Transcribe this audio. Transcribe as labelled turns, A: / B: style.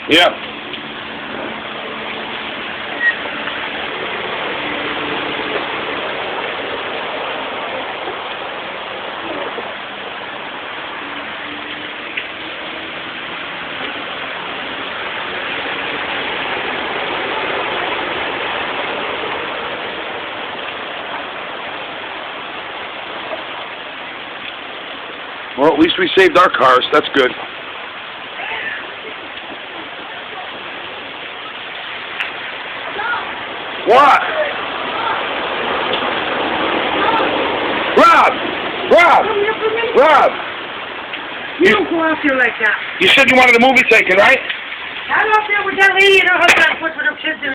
A: Yeah. Well, at least we saved our cars. That's good. What? Rob! Rob!
B: You don't go out there like that.
A: You said you wanted a movie taken, right?
B: I'm out there with that lady and her husband with her kids in